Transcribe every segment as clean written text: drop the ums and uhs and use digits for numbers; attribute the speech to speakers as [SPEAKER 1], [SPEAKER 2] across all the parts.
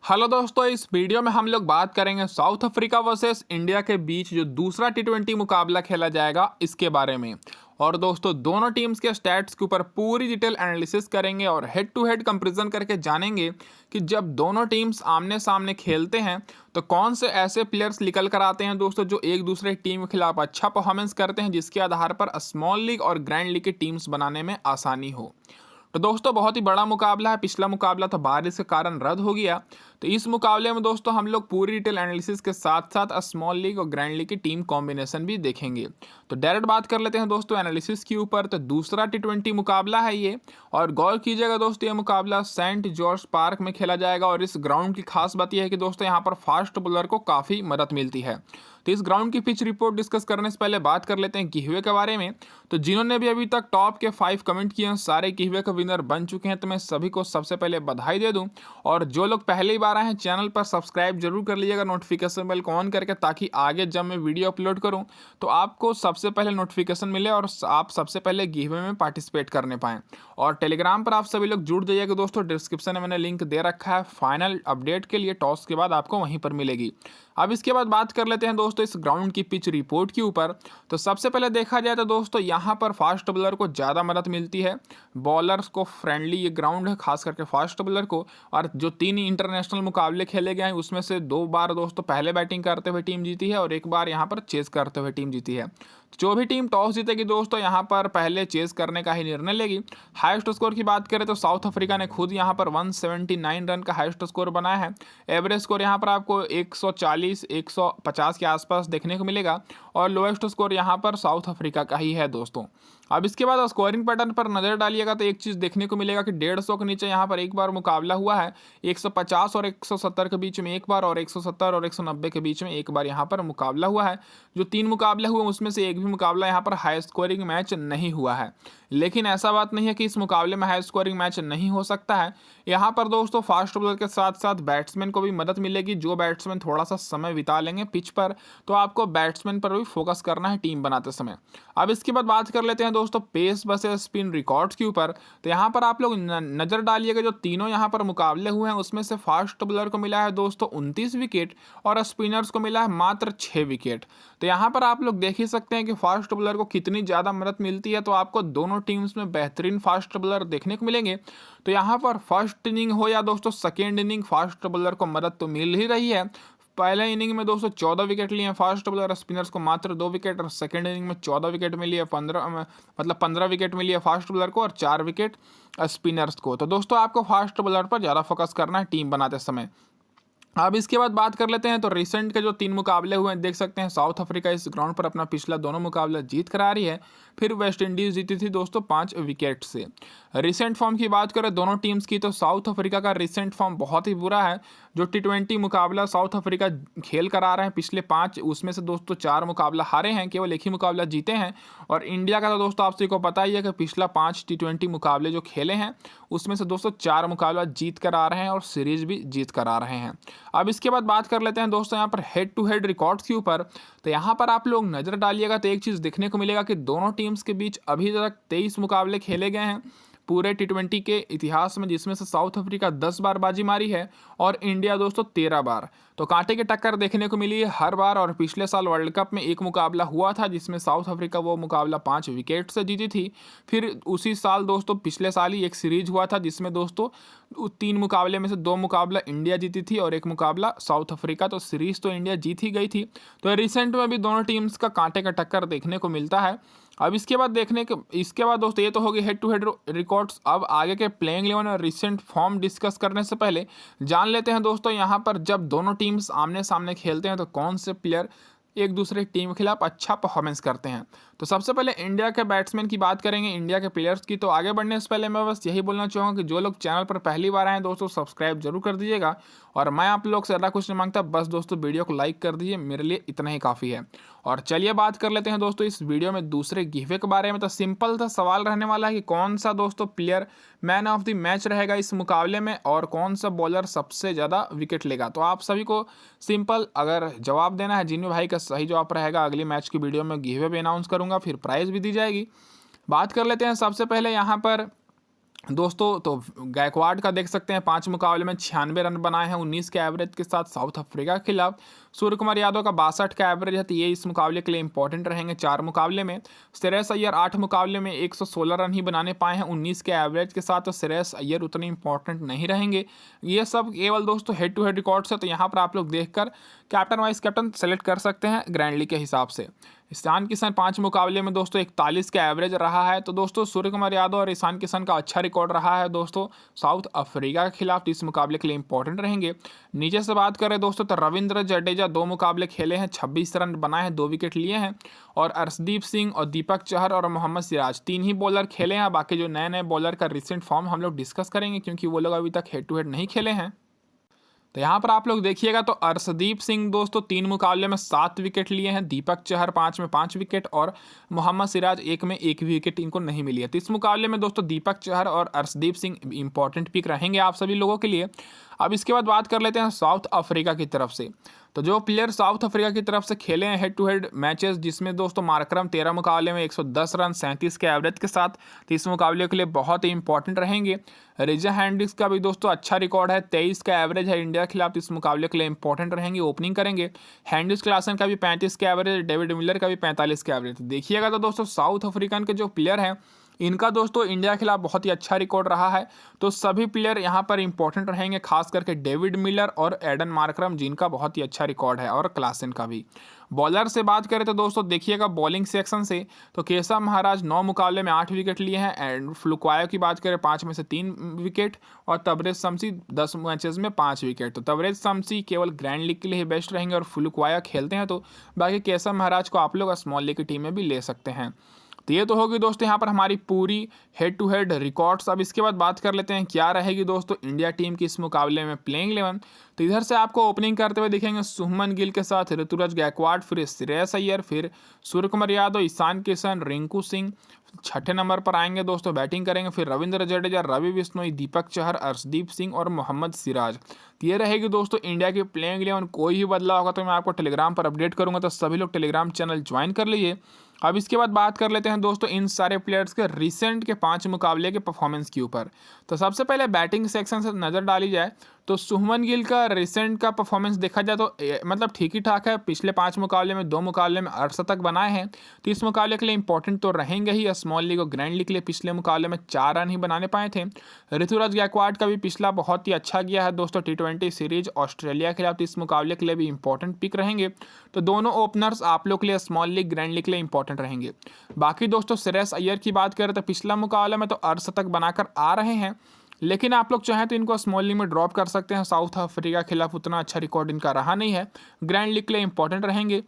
[SPEAKER 1] Hello दोस्तों, इस video में हम लोग बात करेंगे साउथ अफ्रीका वर्सेस इंडिया के बीच जो दूसरा टी20 मुकाबला खेला जाएगा इसके बारे में। और दोस्तों, दोनों टीम्स के स्टैट्स के ऊपर पूरी डिटेल एनालिसिस करेंगे और हेड टू हेड कंपैरिजन करके जानेंगे कि जब दोनों टीम्स आमने सामने खेलते हैं तो कौन से ऐसे प्लेयर्स निकल कर आते हैं दोस्तों जो एक दूसरे टीम के खिलाफ अच्छा परफॉर्मेंस करते हैं, जिसके आधार पर स्मॉल लीग और ग्रैंड लीग की टीम्स बनाने में आसानी हो। तो दोस्तों, बहुत ही बड़ा मुकाबला है। पिछला मुकाबला तो बारिश के कारण रद्द हो गया। तो इस मुकाबले में दोस्तों हम लोग पूरी डिटेल एनालिसिस के साथ साथ स्मॉल लीग और ग्रैंड लीग की टीम कॉम्बिनेशन भी देखेंगे। तो डायरेक्ट बात कर लेते हैं दोस्तों एनालिसिस के ऊपर। तो दूसरा टी20 मुकाबला है ये, और गौर कीजिएगा दोस्तों, ये मुकाबला सेंट जॉर्ज पार्क में खेला जाएगा। और इस ग्राउंड की खास बात यह है कि दोस्तों यहाँ पर फास्ट बॉलर को काफ़ी मदद मिलती है। तो इस ग्राउंड की पिच रिपोर्ट डिस्कस करने से पहले बात कर लेते हैं गिहवे के बारे में। तो जिन्होंने भी अभी तक टॉप के 5 कमेंट किए हैं सारे गिहवे का विनर बन चुके हैं। तो मैं सभी को सबसे पहले बधाई दे दूं। और जो लोग पहली बार आए हैं चैनल पर सब्सक्राइब जरूर कर लीजिएगा नोटिफिकेशन बेल को ऑन करके, ताकि आगे जब मैं वीडियो अपलोड करूं तो आपको सबसे पहले नोटिफिकेशन मिले और आप सबसे पहले गिहवे में पार्टिसिपेट करने पाएँ। और टेलीग्राम पर आप सभी लोग जुड़ जाइएगा दोस्तों, डिस्क्रिप्शन में मैंने लिंक दे रखा है। फाइनल अपडेट के लिए टॉस के बाद आपको वहीं पर मिलेगी। अब इसके बाद बात कर लेते हैं दोस्तों इस ग्राउंड की पिच रिपोर्ट के ऊपर। तो सबसे पहले देखा जाए तो दोस्तों यहाँ पर फास्ट बॉलर को ज़्यादा मदद मिलती है। बॉलर्स को फ्रेंडली ये ग्राउंड है, खास करके फास्ट बॉलर को। और जो 3 इंटरनेशनल मुकाबले खेले गए हैं उसमें से 2 बार दोस्तों पहले बैटिंग करते हुए टीम जीती है और 1 बार यहाँ पर चेस करते हुए टीम जीती है। जो भी टीम टॉस जीतेगी दोस्तों यहाँ पर पहले चेस करने का ही निर्णय लेगी। हाईएस्ट स्कोर की बात करें तो साउथ अफ्रीका ने खुद यहाँ पर 179 रन का हाईएस्ट स्कोर बनाया है। एवरेज स्कोर यहाँ पर आपको 140 150 के आसपास देखने को मिलेगा। और लोएस्ट स्कोर यहाँ पर साउथ अफ्रीका का ही है दोस्तों। अब इसके बाद स्कोरिंग पैटर्न पर नजर डालिएगा तो एक चीज़ देखने को मिलेगा कि 150 के नीचे यहाँ पर एक बार मुकाबला हुआ है। 150 और 170 के बीच में एक बार, और 170 और 190 के बीच में एक बार यहाँ पर मुकाबला हुआ है। जो 3 मुकाबले हुए उसमें से एक भी मुकाबला यहाँ पर हाई स्कोरिंग मैच नहीं हुआ है। लेकिन ऐसा बात नहीं है कि इस मुकाबले में हाई स्कोरिंग मैच नहीं हो सकता है। यहाँ पर दोस्तों फास्ट बॉलर के साथ साथ बैट्समैन को भी मदद मिलेगी। जो बैट्समैन थोड़ा सा समय बिता लेंगे पिच पर, तो आपको बैट्समैन पर भी फोकस करना है टीम बनाते समय। अब इसके बाद बात कर लेते हैं दोस्तों पेस वर्सेस स्पिन रिकॉर्ड्स के ऊपर। तो यहाँ पर आप लोग नजर डालिएगा, जो तीनों यहाँ पर मुकाबले हुए हैं उसमें से फास्ट बॉलर को मिला है दोस्तों 29 विकेट और स्पिनर्स को मिला है मात्र 6 विकेट। तो यहाँ पर आप लोग देख ही सकते हैं कि फास्ट बॉलर को कितनी ज़्यादा मदद मिलती है। तो आपको दोनों टीम्स में बेहतरीन फास्ट बॉलर देखने को मिलेंगे। तो यहाँ पर फर्स्ट इनिंग हो या दोस्तों सेकेंड इनिंग, फास्ट बॉलर को मदद तो मिल ही रही है। पहले इनिंग में दोस्तों 14 विकेट लिए हैं फास्ट बॉलर, स्पिनर्स को मात्र 2 विकेट। और सेकेंड इनिंग में 14 विकेट मिली है, 15 विकेट मिली है फास्ट बॉलर को और 4 विकेट स्पिनर्स को। तो दोस्तों आपको फास्ट बॉलर पर ज़्यादा फोकस करना है टीम बनाते समय। अब इसके बाद बात कर लेते हैं तो रिसेंट के जो 3 मुकाबले हुए हैं, देख सकते हैं साउथ अफ्रीका इस ग्राउंड पर अपना पिछला दोनों मुकाबला जीत कर आ रही है। फिर वेस्ट इंडीज जीती थी दोस्तों 5 विकेट से। रिसेंट फॉर्म की बात करें दोनों टीम्स की, तो साउथ अफ्रीका का रिसेंट फॉर्म बहुत ही बुरा है। जो टी20 मुकाबला साउथ अफ्रीका खेल कर आ रहे हैं पिछले 5, उसमें से दोस्तों 4 मुकाबला हारे हैं, केवल 1 ही मुकाबला जीते हैं। और इंडिया का तो दोस्तों आप सभी को पता ही है कि पिछला 5 टी20 मुकाबले जो खेले हैं उसमें से दोस्तों 4 मुकाबला जीत कर आ रहे हैं और सीरीज भी जीत कर आ रहे हैं। अब इसके बाद बात कर लेते हैं दोस्तों यहाँ पर हेड टू हेड रिकॉर्ड्स के ऊपर। तो यहाँ पर आप लोग नजर डालिएगा तो एक चीज़ देखने को मिलेगा कि दोनों टीम्स के बीच अभी तक 23 मुकाबले खेले गए हैं पूरे टी20 के इतिहास में, जिसमें से साउथ अफ्रीका 10 बार बाजी मारी है और इंडिया दोस्तों 13 बार। तो कांटे की टक्कर देखने को मिली है हर बार। और पिछले साल वर्ल्ड कप में एक मुकाबला हुआ था जिसमें साउथ अफ्रीका वो मुकाबला 5 विकेट से जीती थी। फिर उसी साल दोस्तों पिछले साल ही एक सीरीज हुआ था जिसमें दोस्तों 3 मुकाबले में से 2 मुकाबला इंडिया जीती थी और 1 मुकाबला साउथ अफ्रीका। तो सीरीज तो इंडिया जीत ही गई थी। तो रिसेंट में भी दोनों टीम्स का कांटे का टक्कर देखने को मिलता है। अब इसके बाद इसके बाद दोस्तों ये तो होगी हेड टू हेड रिकॉर्ड्स। अब आगे के प्लेइंग 11 और रिसेंट फॉर्म डिस्कस करने से पहले जान लेते हैं दोस्तों यहाँ पर जब दोनों टीम्स आमने सामने खेलते हैं तो कौन से प्लेयर एक दूसरे टीम के खिलाफ अच्छा परफॉर्मेंस करते हैं। तो सबसे पहले इंडिया के बैट्समैन की बात करेंगे, इंडिया के प्लेयर्स की। तो आगे बढ़ने से पहले मैं बस यही बोलना चाहूँगा कि जो लोग चैनल पर पहली बार आए हैं दोस्तों सब्सक्राइब जरूर कर दीजिएगा। और मैं आप लोग से ज़्यादा कुछ नहीं मांगता, बस दोस्तों वीडियो को लाइक कर दीजिए, मेरे लिए इतना ही काफ़ी है। और चलिए बात कर लेते हैं दोस्तों इस वीडियो में दूसरे गिवे के बारे में। तो सिंपल सा सवाल रहने वाला है कि कौन सा दोस्तों player man of the match रहेगा इस मुकाबले में और कौन सा बॉलर सबसे ज़्यादा विकेट लेगा। तो आप सभी को सिंपल अगर जवाब देना है, जिन्हों भाई का सही जवाब रहेगा अगली मैच की वीडियो में गिवे भी अनाउंस करूंगा, फिर प्राइज़ भी दी जाएगी। बात कर लेते हैं सबसे पहले यहाँ पर दोस्तों तो गायकवाड का देख सकते हैं 5 मुकाबले में 96 रन बनाए हैं 19 के एवरेज के साथ साउथ अफ्रीका के खिलाफ। सूर्य कुमार यादव का 62 का एवरेज है, तो ये इस मुकाबले के लिए इंपॉर्टेंट रहेंगे 4 मुकाबले में। श्रेयस अय्यर 8 मुकाबले में 116 रन ही बनाने पाए हैं 19 के एवरेज के साथ, तो श्रेयस अय्यर उतने इंपॉर्टेंट नहीं रहेंगे। ये सब केवल दोस्तों हेड टू हेड रिकॉर्ड्स है, तो यहाँ पर आप लोग देखकर कैप्टन वाइस कैप्टन सेलेक्ट कर सकते हैं ग्रैंड लीग के हिसाब से। ईशान किशन 5 मुकाबले में दोस्तों 41 का एवरेज रहा है, तो दोस्तों सूर्य कुमार यादव और ईशान किशन का अच्छा रिकॉर्ड रहा है दोस्तों साउथ अफ्रीका के खिलाफ, इस मुकाबले के लिए इंपॉर्टेंट रहेंगे। नीचे से बात करें दोस्तों तो रविंद्र जडेजा 2 मुकाबले खेले हैं, 26 रन बनाए हैं, 2 विकेट लिए हैं। और अर्शदीप सिंह और दीपक चहर और मोहम्मद सिराज 3 ही बॉलर खेले हैं। बाकी जो नए नए बॉलर का रिसेंट फॉर्म हम लोग डिस्कस करेंगे, क्योंकि वो लोग अभी तक हेड टू हेड नहीं खेले हैं। तो यहाँ पर आप लोग देखिएगा तो अर्शदीप सिंह दोस्तों 3 मुकाबले में 7 विकेट लिए हैं, दीपक चहर 5 में 5 विकेट और मोहम्मद सिराज 1 में 1 विकेट इनको नहीं मिली है। तो इस मुकाबले में दोस्तों दीपक चहर और अर्शदीप सिंह इंपॉर्टेंट पिक रहेंगे आप सभी लोगों के लिए। अब इसके बाद बात कर लेते हैं साउथ अफ्रीका की तरफ से। तो जो प्लेयर साउथ अफ्रीका की तरफ से खेले हैं हेड टू हेड मैचेस, जिसमें दोस्तों मार्करम 13 मुकाबले में 110 रन 37 के एवरेज के साथ, तो इस मुकाबले के लिए बहुत ही इंपॉर्टेंट रहेंगे। रिजा हैंड्रिक्स का भी दोस्तों अच्छा रिकॉर्ड है, 23 का एवरेज है इंडिया के खिलाफ, इस मुकाबले के लिए इंपॉर्टेंट रहेंगे, ओपनिंग करेंगे। हैंड्रिक्स क्लासन का भी 35 का एवरेज, डेविड मिलर का भी 45 का एवरेज। देखिएगा तो दोस्तों साउथ अफ्रीकन के जो प्लेयर हैं इनका दोस्तों इंडिया के खिलाफ बहुत ही अच्छा रिकॉर्ड रहा है, तो सभी प्लेयर यहाँ पर इंपॉर्टेंट रहेंगे, खास करके डेविड मिलर और एडन मार्करम जिनका बहुत ही अच्छा रिकॉर्ड है, और क्लासन का भी। बॉलर से बात करें तो दोस्तों देखिएगा बॉलिंग सेक्शन से तो केशव महाराज 9 मुकाबले में 8 विकेट लिए हैं, एंड फ्लुक्वायो की बात करें 5 में से 3 विकेट, और तबरेज शमसी 10 मैचेस में 5 विकेट। तो तबरेज शमसी केवल ग्रैंड लीग के लिए ही बेस्ट रहेंगे, और फ्लुक्वायो खेलते हैं तो बाकी केशव महाराज को आप लोग स्मॉल लीग की टीम में भी ले सकते हैं। तो ये तो होगी दोस्तों यहाँ पर हमारी पूरी हेड टू हेड रिकॉर्ड्स। अब इसके बाद बात कर लेते हैं क्या रहेगी दोस्तों इंडिया टीम की इस मुकाबले में प्लेइंग 11। तो इधर से आपको ओपनिंग करते हुए दिखेंगे सुमन गिल के साथ ऋतुराज गायकवाड, फिर श्रेयस अय्यर, फिर सूर्य कुमार यादव, ईशान किशन, रिंकू सिंह। 6ठे नंबर पर आएंगे दोस्तों, बैटिंग करेंगे फिर रविंद्र जडेजा, रवि बिश्नोई, दीपक चहर, अर्शदीप सिंह और मोहम्मद सिराज। तो ये रहेगी दोस्तों इंडिया की प्लेइंग 11। कोई ही बदलाव होगा तो मैं आपको टेलीग्राम पर अपडेट करूंगा, तो सभी लोग टेलीग्राम चैनल ज्वाइन कर लीजिए। अब इसके बाद बात कर लेते हैं दोस्तों इन सारे प्लेयर्स के रिसेंट के 5 मुकाबले के परफॉर्मेंस के ऊपर। तो सबसे पहले बैटिंग सेक्शन से नज़र डाली जाए तो सुमन गिल का रिसेंट का परफॉर्मेंस देखा जाए तो मतलब ठीक ही ठाक है। पिछले 5 मुकाबले में 2 मुकाबले में अर्धशतक बनाए हैं, तो इस मुकाबले के लिए इंपॉर्टेंट तो रहेंगे ही। स्मॉल लीग और ग्रैंड लीग के लिए पिछले मुकाबले में 4 रन ही बनाने पाए थे। ऋतुराज गायकवाड का भी पिछला बहुत ही अच्छा गया है दोस्तों T20 सीरीज ऑस्ट्रेलिया के खिलाफ, तो इस मुकाबले के लिए भी इंपॉर्टेंट पिक रहेंगे। तो दोनों ओपनर्स आप लोग के लिए स्मॉल लीग ग्रैंड लीग के लिए इंपॉर्टेंट रहेंगे। बाकी दोस्तों श्रेयस अय्यर की बात करें तो पिछला मुकाबला में तो अर्धशतक बनाकर आ रहे हैं, लेकिन आप लोग चाहें तो इनको स्मॉल लीग में ड्रॉप कर सकते हैं। साउथ अफ्रीका के खिलाफ उतना अच्छा रिकॉर्ड इनका रहा नहीं है, ग्रैंड लीग के लिए इंपॉर्टेंट रहेंगे।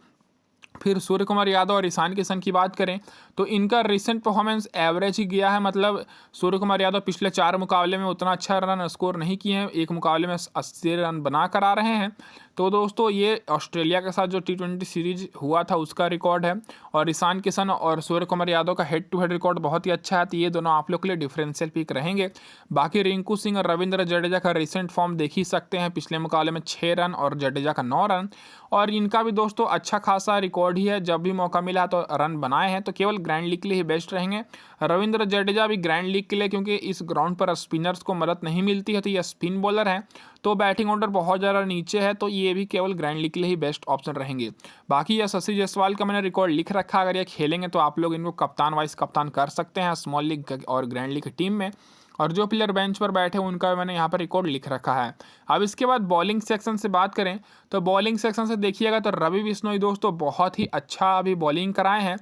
[SPEAKER 1] फिर सूर्य कुमार यादव और ईशान किशन की बात करें तो इनका रिसेंट परफॉर्मेंस एवरेज ही गया है, मतलब सूर्य कुमार यादव पिछले 4 मुकाबले में उतना अच्छा रन स्कोर नहीं किए हैं, एक मुकाबले में 80 रन बना कर आ रहे हैं। तो दोस्तों ये ऑस्ट्रेलिया के साथ जो T20 सीरीज हुआ था उसका रिकॉर्ड है, और ईशान किशन और सूर्य कुमार यादव का हेड टू हेड रिकॉर्ड बहुत ही अच्छा है, तो ये दोनों आप लोग के लिए डिफरेंशियल पिक रहेंगे। बाकी रिंकू सिंह और रविंद्र जडेजा का रिसेंट फॉर्म देख ही सकते हैं, पिछले मुकाबले में 6 रन और जडेजा का 9 रन, और इनका भी दोस्तों अच्छा खासा रिकॉर्ड ही है, जब भी मौका मिला तो रन बनाए हैं। तो केवल ग्रैंड लीग के लिए ही बेस्ट रहेंगे। रविंद्र जडेजा भी ग्रैंड लीग के लिए, क्योंकि इस ग्राउंड पर स्पिनर्स को मदद नहीं मिलती है, तो ये स्पिन बॉलर है, तो बैटिंग ऑर्डर बहुत ज़्यादा नीचे है, तो ये भी केवल ग्रैंड लीग के लिए ही बेस्ट ऑप्शन रहेंगे। बाकी यशस्वी जायसवाल का मैंने रिकॉर्ड लिख रखा, अगर ये खेलेंगे तो आप लोग इनको कप्तान वाइस कप्तान कर सकते हैं स्मॉल लीग और ग्रैंड लीग की टीम में, और जो प्लेयर बेंच पर बैठे उनका मैंने यहाँ पर रिकॉर्ड लिख रखा है। अब इसके बाद बॉलिंग सेक्शन से बात करें तो बॉलिंग सेक्शन से देखिएगा तो रवि बिश्नोई दोस्तों बहुत ही अच्छा अभी बॉलिंग कराए हैं,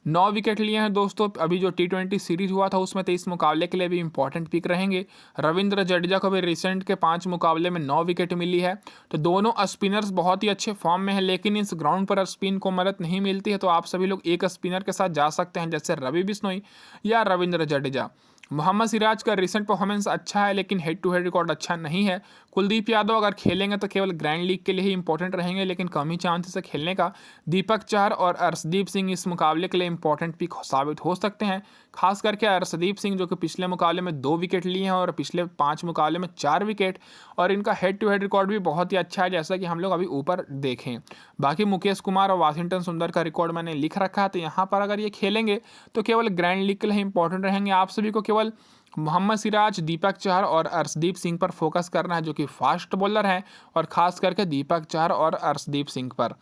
[SPEAKER 1] 9 विकेट लिए हैं दोस्तों। अभी जो T20 सीरीज हुआ था उसमें तो इस मुकाबले के लिए भी इंपॉर्टेंट पिक रहेंगे। रविंद्र जडेजा को भी रिसेंट के 5 मुकाबले में 9 विकेट मिली है, तो दोनों स्पिनर्स बहुत ही अच्छे फॉर्म में है, लेकिन इस ग्राउंड पर स्पिन को मदद नहीं मिलती है, तो आप सभी लोग एक स्पिनर के साथ जा सकते हैं, जैसे रवि बिश्नोई या रविंद्र जडेजा। मोहम्मद सिराज का रिसेंट परफॉर्मेंस अच्छा है, लेकिन हेड टू हेड रिकॉर्ड अच्छा नहीं है। कुलदीप यादव अगर खेलेंगे तो केवल ग्रैंड लीग के लिए ही इंपॉर्टेंट रहेंगे, लेकिन कम ही चांसेस है खेलने का। दीपक चहर और अर्शदीप सिंह इस मुकाबले के लिए इंपॉर्टेंट पिक साबित हो सकते हैं, खास करके अर्शदीप सिंह जो कि पिछले मुकाबले में 2 विकेट लिए हैं और पिछले 5 मुकाबले में 4 विकेट, और इनका हेड टू हेड रिकॉर्ड भी बहुत ही अच्छा है, जैसा कि हम लोग अभी ऊपर देखें। बाकी मुकेश कुमार और वाशिंगटन सुंदर का रिकॉर्ड मैंने लिख रखा है, तो यहाँ पर अगर ये खेलेंगे तो केवल ग्रैंड लीग के लिए इंपॉर्टेंट रहेंगे। आप सभी को केवल मोहम्मद सिराज, दीपक चहर और अर्शदीप सिंह पर फोकस करना है, जो कि फास्ट बॉलर हैं, और खास करके दीपक चहर और अर्शदीप सिंह पर।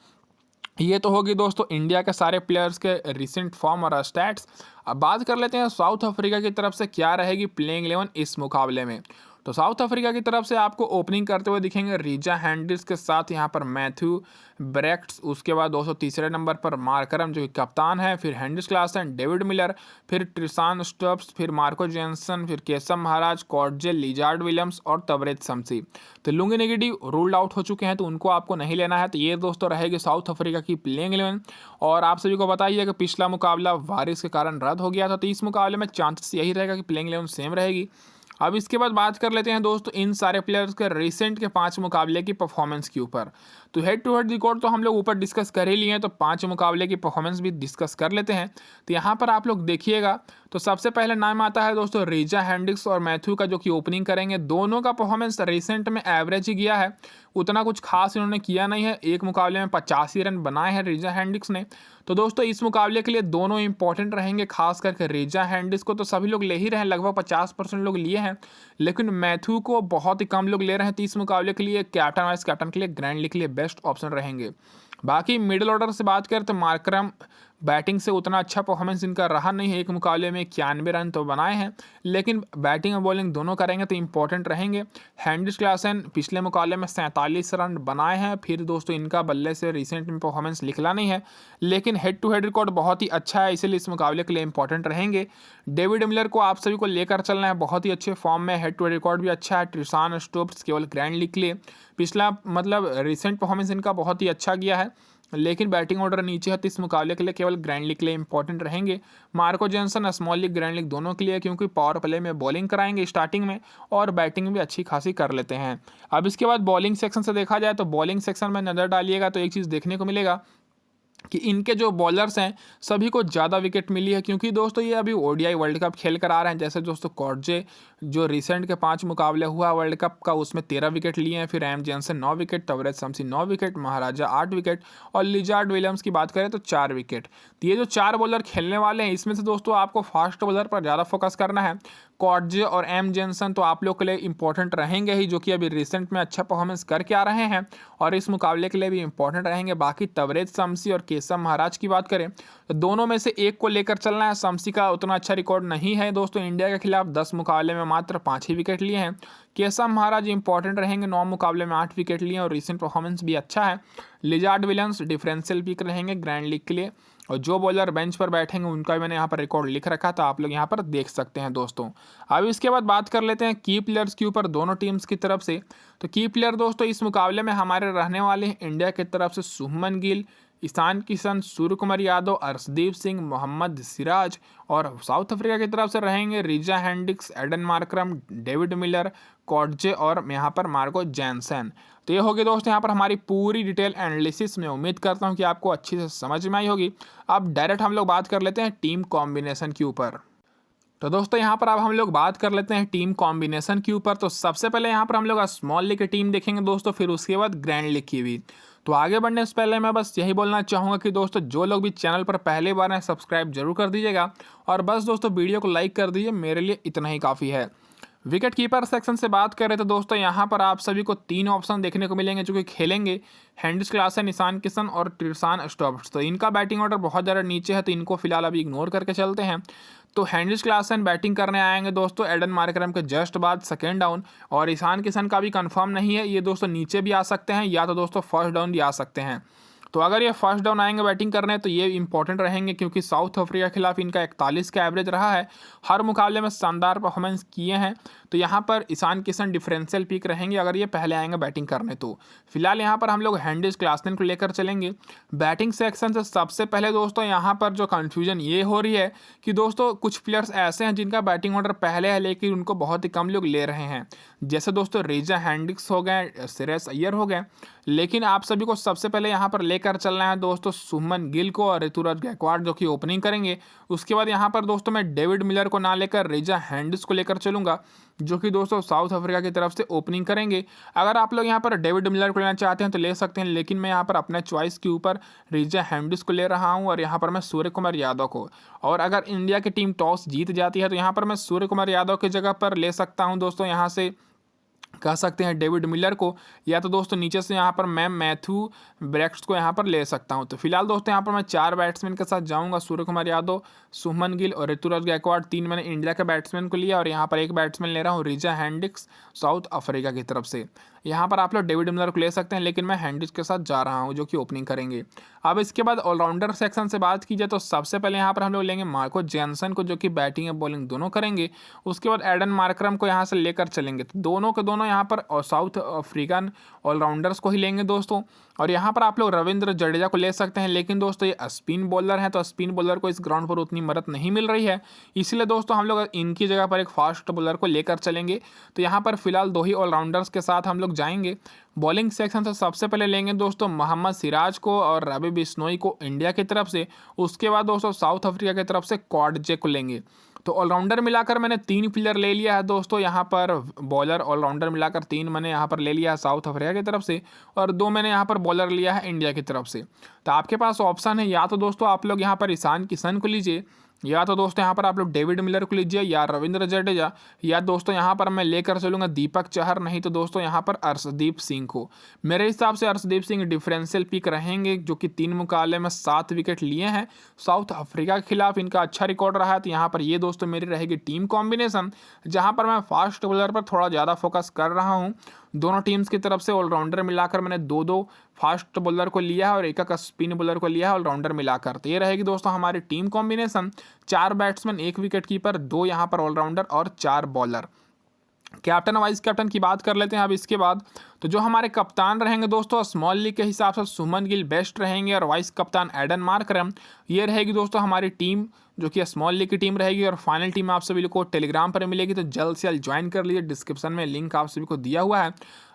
[SPEAKER 1] ये तो होगी दोस्तों इंडिया के सारे प्लेयर्स के रिसेंट फॉर्म और स्टैट्स। अब बात कर लेते हैं साउथ अफ्रीका की तरफ से क्या रहेगी प्लेइंग 11 इस मुकाबले में। तो साउथ अफ्रीका की तरफ से आपको ओपनिंग करते हुए दिखेंगे रीजा हैंड्रिक्स के साथ यहाँ पर मैथ्यू ब्रैक्ट्स, उसके बाद दोस्तों तीसरे नंबर पर मार्करम जो कि कप्तान है, फिर हैंड्रिक्स क्लासन, डेविड मिलर, फिर ट्रिसान स्टब्स, फिर मार्को जेनसन, फिर केसम महाराज, कॉर्जे, लिजार्ड विलियम्स और तबरेज शमसी। तो लुंगी नेगेटिव रूल्ड आउट हो चुके हैं, तो उनको आपको नहीं लेना है। तो ये दोस्तों रहेगी साउथ अफ्रीका की प्लेइंग 11। और आप सभी को बताइए कि पिछला मुकाबला बारिश के कारण रद्द हो गया था, तो इस मुकाबले में चांसेस यही रहेगा कि प्लेइंग 11 सेम रहेगी। अब इसके बाद बात कर लेते हैं दोस्तों इन सारे प्लेयर्स के रिसेंट के 5 मुकाबले की परफॉर्मेंस के ऊपर। तो हेड टू हेड रिकॉर्ड तो हम लोग ऊपर डिस्कस कर ही लिए हैं, तो 5 मुकाबले की परफॉर्मेंस भी डिस्कस कर लेते हैं। तो यहाँ पर आप लोग देखिएगा, तो सबसे पहले नाम आता है दोस्तों रीजा हैंड्रिक्स और मैथ्यू का, जो कि ओपनिंग करेंगे। दोनों का परफॉर्मेंस रिसेंट में एवरेज ही गया है, उतना कुछ खास इन्होंने किया नहीं है। एक मुकाबले में 85 रन बनाए हैं रीजा हैंड्रिक्स ने। तो दोस्तों इस मुकाबले के लिए दोनों इंपॉर्टेंट रहेंगे, खास करके रीजा हैंड्रिक्स को तो सभी लोग ले ही रहे हैं, लगभग 50% लोग लिए हैं, लेकिन मैथ्यू को बहुत ही कम लोग ले रहे हैं। तो इस मुकाबले के लिए कैप्टन वाइस कैप्टन के लिए ग्रैंड लीग के लिए बेस्ट ऑप्शन रहेंगे। बाकी मिडिल ऑर्डर से बात करें तो मार्करम बैटिंग से उतना अच्छा परफॉर्मेंस इनका रहा नहीं है, एक मुकाबले में 91 रन तो बनाए हैं, लेकिन बैटिंग और बॉलिंग दोनों करेंगे तो इंपॉर्टेंट रहेंगे। हैंड्रिक्स क्लासन पिछले मुकाबले में 47 रन बनाए हैं, फिर दोस्तों इनका बल्ले से रिसेंट में परफॉर्मेंस निकला नहीं है, लेकिन हेड टू हेड रिकॉर्ड बहुत ही अच्छा है, इसलिए इस मुकाबले के लिए इंपॉर्टेंट रहेंगे। डेविड मिलर को आप सभी को लेकर चलना है, बहुत ही अच्छे फॉर्म में, हेड टू हेड रिकॉर्ड भी अच्छा है। ट्रिसान स्टोप्स केवल ग्रैंड लीग के लिए पिछला रिसेंट परफॉर्मेंस इनका बहुत ही अच्छा गया है, लेकिन बैटिंग ऑर्डर नीचे है, तो इस मुकाबले के लिए केवल ग्रैंड लीग के लिए इंपॉर्टेंट रहेंगे। Marco Jansen small league grand league दोनों के लिए, क्योंकि पावर प्ले में बॉलिंग कराएंगे स्टार्टिंग में और बैटिंग भी अच्छी खासी कर लेते हैं। अब इसके बाद बॉलिंग सेक्शन से देखा जाए तो बॉलिंग सेक्शन में नज़र डालिएगा तो एक चीज़ देखने को मिलेगा कि इनके जो बॉलर्स हैं सभी को ज़्यादा विकेट मिली है, क्योंकि दोस्तों ये अभी ओडीआई वर्ल्ड कप खेल कर आ रहे हैं। जैसे दोस्तों कॉर्जे जो रिसेंट के 5 मुकाबले हुआ वर्ल्ड कप का, उसमें 13 विकेट लिए हैं, फिर एम जेनसन 9 विकेट, तबरेज शमसी 9 विकेट, महाराजा 8 विकेट, और लिजार्ड विलियम्स की बात करें तो 4 विकेट। तो ये जो 4 बॉलर खेलने वाले हैं, इसमें से दोस्तों आपको फास्ट बॉलर पर ज़्यादा फोकस करना है। कॉर्जे और एम जेनसन तो आप लोग के लिए इंपॉर्टेंट रहेंगे ही, जो कि अभी रिसेंट में अच्छा परफॉर्मेंस करके आ रहे हैं और इस मुकाबले के लिए भी इंपॉर्टेंट रहेंगे। बाकी तबरेज शमसी और केसम महाराज की बात करें तो दोनों में से एक को लेकर चलना है। शमसी का उतना अच्छा रिकॉर्ड नहीं है दोस्तों, इंडिया के खिलाफ 10 मुकाबले में मात्र 5 ही विकेट लिए हैं। केसम महाराज इंपॉर्टेंट रहेंगे, 9 मुकाबले में 8 विकेट लिए और रिसेंट परफॉर्मेंस भी अच्छा है। लिजार्ड विलियम्स डिफरेंशियल पिक रहेंगे ग्रैंड लीग के लिए, और जो बॉलर बेंच पर बैठेंगे उनका मैंने यहाँ पर रिकॉर्ड लिख रखा था, आप लोग यहाँ पर देख सकते हैं दोस्तों। अब इसके बाद बात कर लेते हैं की प्लेयर्स के ऊपर दोनों टीम्स की तरफ से। तो की प्लेयर दोस्तों इस मुकाबले में हमारे रहने वाले हैं इंडिया की तरफ से शुभमन गिल, ईशान किशन, सूर्य कुमार यादव, अर्शदीप सिंह, मोहम्मद सिराज, और साउथ अफ्रीका की तरफ से रहेंगे Reeza Hendricks, Aiden Markram, David Miller, कॉर्जे और यहाँ पर मार्को जेनसन। तो ये होगी दोस्तों यहाँ पर हमारी पूरी डिटेल एनालिसिस। में उम्मीद करता हूँ कि आपको अच्छी से समझ में आई होगी। अब डायरेक्ट हम लोग बात कर लेते हैं टीम कॉम्बिनेशन के ऊपर। तो दोस्तों यहाँ पर अब हम लोग बात कर लेते हैं टीम कॉम्बिनेशन के ऊपर। तो सबसे पहले यहाँ पर हम लोग स्मॉल लीग की टीम देखेंगे दोस्तों, फिर उसके बाद ग्रैंड लीग की भी। तो आगे बढ़ने से पहले मैं बस यही बोलना चाहूँगा कि दोस्तों जो लोग भी चैनल पर पहली बार हैं सब्सक्राइब जरूर कर दीजिएगा, और बस दोस्तों वीडियो को लाइक कर दीजिए, मेरे लिए इतना ही काफ़ी है। विकेट कीपर सेक्शन से बात करें तो दोस्तों यहाँ पर आप सभी को 3 ऑप्शन देखने को मिलेंगे जो कि खेलेंगे, हैंड्रिक्स क्लासन, ईशान किशन और ट्रिसान स्टॉप्स। तो इनका बैटिंग ऑर्डर बहुत ज़्यादा नीचे है, तो इनको फिलहाल अभी इग्नोर करके चलते हैं। तो हैंड्रिक्स क्लासन बैटिंग करने आएंगे दोस्तों एडन मार्करम के जस्ट बाद सेकेंड डाउन, और ईशान किशन का भी कंफर्म नहीं है, ये दोस्तों नीचे भी आ सकते हैं या तो दोस्तों फर्स्ट डाउन भी आ सकते हैं। तो अगर ये फर्स्ट डाउन आएंगे बैटिंग करने तो ये इंपॉर्टेंट रहेंगे, क्योंकि साउथ अफ्रीका के खिलाफ इनका 41 का एवरेज रहा है, हर मुकाबले में शानदार परफॉर्मेंस किए हैं। तो यहाँ पर ईशान किशन डिफरेंशियल पिक रहेंगे अगर ये पहले आएंगे बैटिंग करने। तो फिलहाल यहाँ पर हम लोग हैंड्रिक्स क्लासन को लेकर चलेंगे। बैटिंग सेक्शन से सबसे पहले दोस्तों यहाँ पर जो कन्फ्यूजन ये हो रही है कि दोस्तों कुछ प्लेयर्स ऐसे हैं जिनका बैटिंग ऑर्डर पहले है, लेकिन उनको बहुत ही कम लोग ले रहे हैं। जैसे दोस्तों रीजा हैंड्रिक्स हो गए, श्रेयस अय्यर हो गए, लेकिन आप सभी को सबसे पहले यहाँ पर लेकर लेकर चलना है दोस्तों शुभमन गिल को और ऋतुराज गायकवाड़ जो कि ओपनिंग करेंगे। उसके बाद यहाँ पर दोस्तों मैं डेविड मिलर को ना लेकर रेजा हैंडिस को लेकर चलूंगा, जो कि दोस्तों साउथ अफ्रीका की तरफ से ओपनिंग करेंगे। अगर आप लोग यहाँ पर डेविड मिलर को लेना चाहते हैं तो ले सकते हैं, लेकिन मैं यहाँ पर अपने चॉइस के ऊपर रेजा हैंडिस को ले रहा हूँ और यहाँ पर मैं सूर्य कुमार यादव को। और अगर इंडिया की टीम टॉस जीत जाती है तो यहाँ पर मैं सूर्य कुमार यादव की जगह पर ले सकता हूँ दोस्तों, यहाँ से कह सकते हैं डेविड मिलर को, या तो दोस्तों नीचे से यहाँ पर मैं मैथ्यू ब्रैक्स को यहाँ पर ले सकता हूँ। तो फिलहाल दोस्तों यहाँ पर मैं 4 बैट्समैन के साथ जाऊँगा, सूर्य कुमार यादव, शुभमन गिल और ऋतुराज गायकवाड़। 3 मैंने इंडिया के बैट्समैन को लिया और यहाँ पर 1 बैट्समैन ले रहा हूँ रेजा हैंडिस साउथ अफ्रीका की तरफ से। यहाँ पर आप लोग डेविड मिलर को ले सकते हैं, लेकिन मैं हैंडिस के साथ जा रहा हूँ जो कि ओपनिंग करेंगे। अब इसके बाद ऑलराउंडर सेक्शन से बात की जाए तो सबसे पहले यहाँ पर हम लोग लेंगे मार्को जैनसन को, जो कि बैटिंग और बॉलिंग दोनों करेंगे। उसके बाद एडन मार्करम को यहाँ से लेकर चलेंगे। तो दोनों के दोनों यहाँ पर साउथ अफ्रीकन ऑलराउंडर्स को ही लेंगे दोस्तों। और यहाँ पर आप लोग रविंद्र जडेजा को ले सकते हैं, लेकिन दोस्तों ये स्पिन बॉलर हैं, तो स्पिन बॉलर को इस ग्राउंड पर उतनी मदद नहीं मिल रही है, इसलिए दोस्तों हम लोग इनकी जगह पर एक फास्ट बॉलर को लेकर चलेंगे। तो यहाँ पर फिलहाल 2 ही ऑलराउंडर्स के साथ हम लोग जाएंगे। बॉलिंग सेक्शन से सबसे पहले लेंगे दोस्तों मोहम्मद सिराज को और रवि बिश्नोई को इंडिया की तरफ से। उसके बाद दोस्तों साउथ अफ्रीका की तरफ से कॉडजे को लेंगे। तो ऑलराउंडर मिलाकर मैंने 3 प्लेयर ले लिया है दोस्तों, यहाँ पर बॉलर ऑलराउंडर मिलाकर 3 मैंने यहाँ पर ले लिया है साउथ अफ्रीका की तरफ से, और 2 मैंने यहाँ पर बॉलर लिया है इंडिया की तरफ से। तो आपके पास ऑप्शन है, या तो दोस्तों आप लोग यहाँ पर ईशान किशन को लीजिए, या तो दोस्तों यहाँ पर आप लोग डेविड मिलर को लीजिए, या रविंद्र जडेजा, या दोस्तों यहाँ पर मैं लेकर चलूँगा दीपक चहर, नहीं तो दोस्तों यहाँ पर अर्शदीप सिंह को। मेरे हिसाब से अर्शदीप सिंह डिफरेंशियल पिक रहेंगे, जो कि 3 मुकाबले में 7 विकेट लिए हैं साउथ अफ्रीका के खिलाफ, इनका अच्छा रिकॉर्ड रहा है। तो यहाँ पर ये दोस्तों मेरी रहेगी टीम कॉम्बिनेशन, जहाँ पर मैं फास्ट बॉलर पर थोड़ा ज़्यादा फोकस कर रहा हूँ। दोनों टीम्स की तरफ से ऑलराउंडर मिलाकर मैंने 2 फास्ट बॉलर को लिया है और 1 स्पिन बॉलर को लिया है ऑलराउंडर मिलाकर। तो ये रहेगी दोस्तों हमारी team combination, 4 batsman, 1 wicket keeper, 2 यहाँ पर ऑलराउंडर और 4 बॉलर। कैप्टन वाइस कैप्टन की बात कर लेते हैं अब इसके बाद। तो जो हमारे कप्तान रहेंगे दोस्तों स्मॉल लीग के हिसाब से शुभमन गिल बेस्ट रहेंगे और वाइस कप्तान एडन मार्करम। ये रहेगी दोस्तों हमारी टीम, जो कि स्मॉल लीग की टीम रहेगी। और फाइनल टीम आप सभी को टेलीग्राम पर मिलेगी, तो जल्द से जल्द ज्वाइन कर लीजिए, डिस्क्रिप्शन में लिंक आप सभी को दिया हुआ है।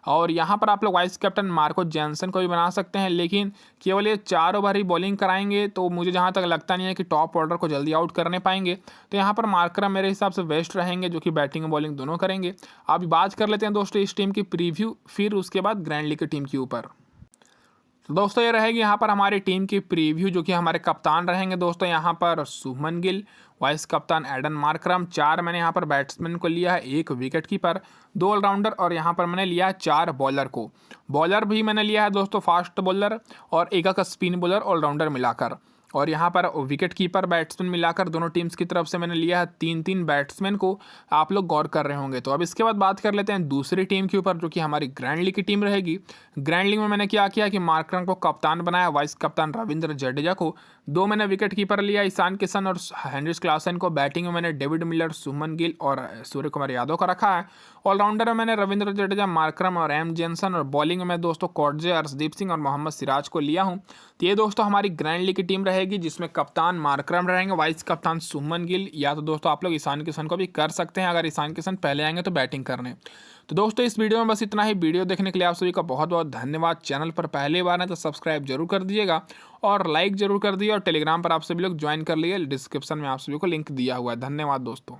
[SPEAKER 1] और यहाँ पर आप लोग वाइस कैप्टन मार्को जैनसन को भी बना सकते हैं, लेकिन केवल ये 4 ओवर ही बॉलिंग कराएंगे, तो मुझे जहाँ तक लगता नहीं है कि टॉप ऑर्डर को जल्दी आउट करने पाएंगे। तो यहाँ पर मार्करम मेरे हिसाब से बेस्ट रहेंगे, जो कि बैटिंग और बॉलिंग दोनों करेंगे। अब बात कर लेते हैं दोस्तों इस टीम की प्रीव्यू, फिर उसके बाद ग्रैंड लीग की टीम के ऊपर। तो दोस्तों ये रहेगी यहाँ पर हमारी टीम की प्रीव्यू, जो कि हमारे कप्तान रहेंगे दोस्तों यहाँ पर शुभमन गिल, वाइस कप्तान एडन मार्करम, 4 मैंने यहाँ पर बैट्समैन को लिया है, 1 विकेट कीपर, 2 ऑलराउंडर, और यहाँ पर मैंने लिया है 4 बॉलर को। बॉलर भी मैंने लिया है दोस्तों फास्ट बॉलर और 1 स्पिन बॉलर ऑलराउंडर मिलाकर। और यहाँ पर विकेट कीपर बैट्समैन मिलाकर दोनों टीम्स की तरफ से मैंने लिया है 3 बैट्समैन को, आप लोग गौर कर रहे होंगे। तो अब इसके बाद बात कर लेते हैं दूसरी टीम के ऊपर, जो कि हमारी ग्रैंड लीग की टीम रहेगी। ग्रैंड लीग में मैंने क्या किया कि मार्करम को कप्तान बनाया, वाइस कप्तान रविंद्र जडेजा को, 2 मैंने विकेट कीपर लिया ईशान किशन और हेनरिच क्लासन को। बैटिंग में मैंने डेविड मिलर, शुभमन गिल और सूर्य कुमार यादव का रखा है। ऑलराउंडर में मैंने रविंद्र जडेजा, मार्करम और एम जैनसन, और बॉलिंग में दोस्तों कॉडजे, अर्शदीप सिंह और मोहम्मद सिराज को लिया हूँ। तो ये दोस्तों हमारी ग्रैंड लीग की टीम रहेगी, जिसमें कप्तान मार्करम रहेंगे, वाइस कप्तान शुभमन गिल, या तो दोस्तों आप लोग ईशान किशन को भी कर सकते हैं अगर ईशान किशन पहले आएंगे तो बैटिंग करने। तो दोस्तों इस वीडियो में बस इतना ही। वीडियो देखने के लिए आप सभी का बहुत बहुत धन्यवाद। चैनल पर पहली बार है तो सब्सक्राइब जरूर कर दीजिएगा और लाइक जरूर कर दिए, और टेलीग्राम पर आप सभी लोग ज्वाइन कर लिए, डिस्क्रिप्शन में आप सभी को लिंक दिया हुआ है। धन्यवाद दोस्तों।